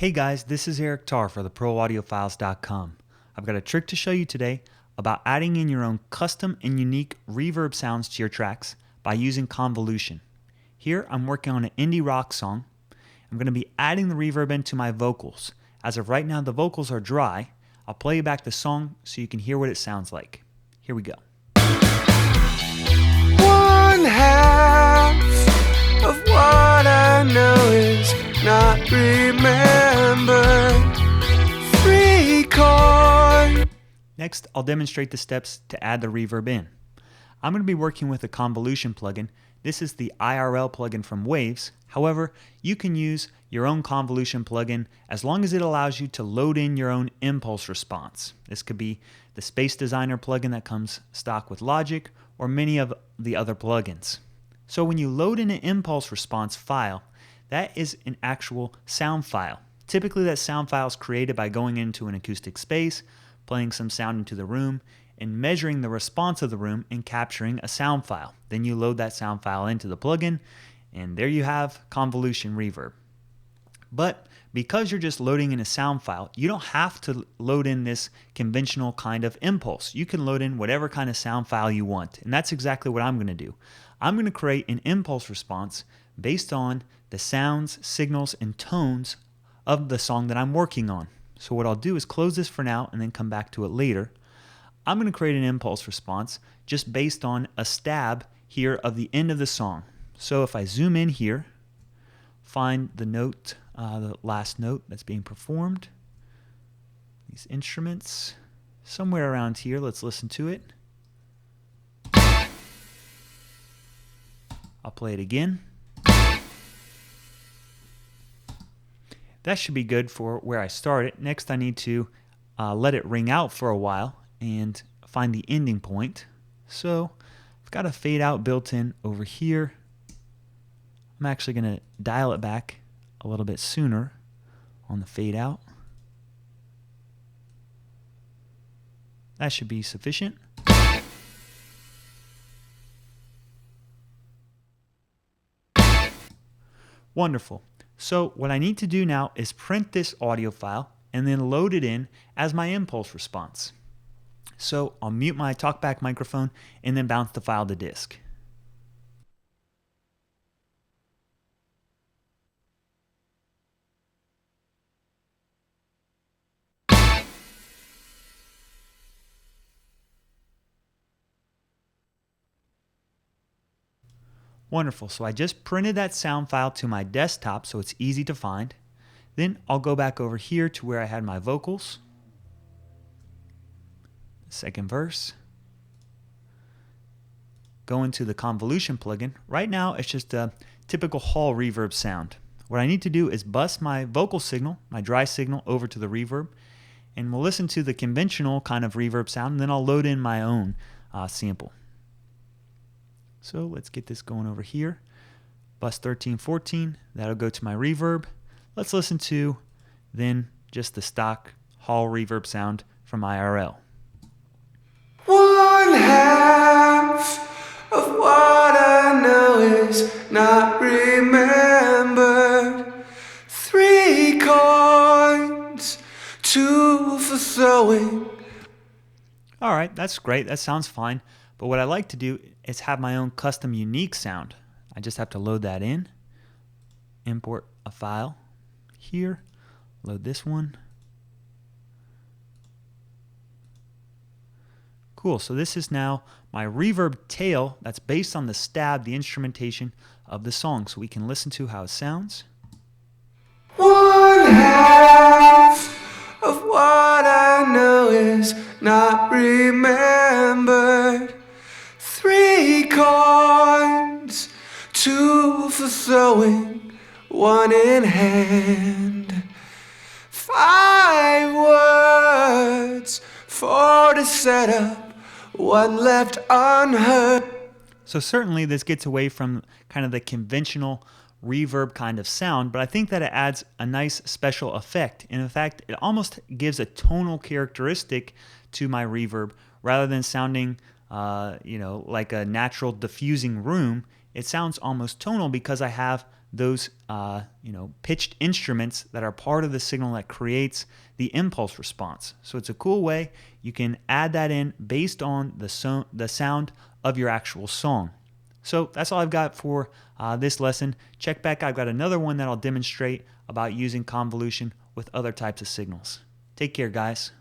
Hey guys, this is Eric Tarr for theproaudiofiles.com. I've got a trick to show you today about adding in your own custom and unique reverb sounds to your tracks by using convolution. Here I'm working on an indie rock song. I'm going to be adding the reverb into my vocals. As of right now, the vocals are dry. I'll play you back the song so you can hear what it sounds like. Here we go. One half of what I know is not remembered. 3 chord. Next, I'll demonstrate the steps to add the reverb in. I'm going to be working with a convolution plugin. This is the IRL plugin from Waves. However, you can use your own convolution plugin as long as it allows you to load in your own impulse response. This could be the Space Designer plugin that comes stock with Logic or many of the other plugins. So when you load in an impulse response file, that is an actual sound file. Typically that sound file is created by going into an acoustic space, playing some sound into the room, and measuring the response of the room and capturing a sound file. Then you load that sound file into the plugin, and there you have convolution reverb. But because you're just loading in a sound file, you don't have to load in this conventional kind of impulse. You can load in whatever kind of sound file you want, and that's exactly what I'm going to do. I'm going to create an impulse response based on the sounds, signals, and tones of the song that I'm working on. So what I'll do is close this for now and then come back to it later. I'm going to create an impulse response just based on a stab here of the end of the song. So if I zoom in here, find the note, the last note that's being performed, these instruments, somewhere around here, let's listen to it. I'll play it again. That should be good for where I started. Next I need to let it ring out for a while and find the ending point. So I've got a fade out built in over here. I'm actually going to dial it back a little bit sooner on the fade out. That should be sufficient. Wonderful. So what I need to do now is print this audio file and then load it in as my impulse response. So I'll mute my talkback microphone and then bounce the file to disk. Wonderful. So I just printed that sound file to my desktop so it's easy to find. Then I'll go back over here to where I had my vocals. Second verse. Go into the convolution plugin. Right now it's just a typical hall reverb sound. What I need to do is bus my vocal signal, my dry signal, over to the reverb, and we'll listen to the conventional kind of reverb sound, and then I'll load in my own sample. So let's get this going over here. Bus 1314, that'll go to my reverb. Let's listen to then just the stock hall reverb sound from IRL. One half of what I know is not remembered. 3 chords, 2 for throwing. All right, that's great. That sounds fine. But what I like to do is have my own custom unique sound. I just have to load that in, import a file here, load this one. Cool, so this is now my reverb tail that's based on the stab, the instrumentation of the song. So we can listen to how it sounds. One half of what I know is not remembered. 3 chords, 2 for throwing, 1 in hand. 5 words for the setup, 1 left unheard. So certainly this gets away from kind of the conventional reverb kind of sound, but I think that it adds a nice special effect. And in fact, it almost gives a tonal characteristic to my reverb rather than sounding like a natural diffusing room, it sounds almost tonal because I have those pitched instruments that are part of the signal that creates the impulse response. So it's a cool way you can add that in based on the sound of your actual song. So that's all I've got for this lesson. Check back, I've got another one that I'll demonstrate about using convolution with other types of signals. Take care, guys.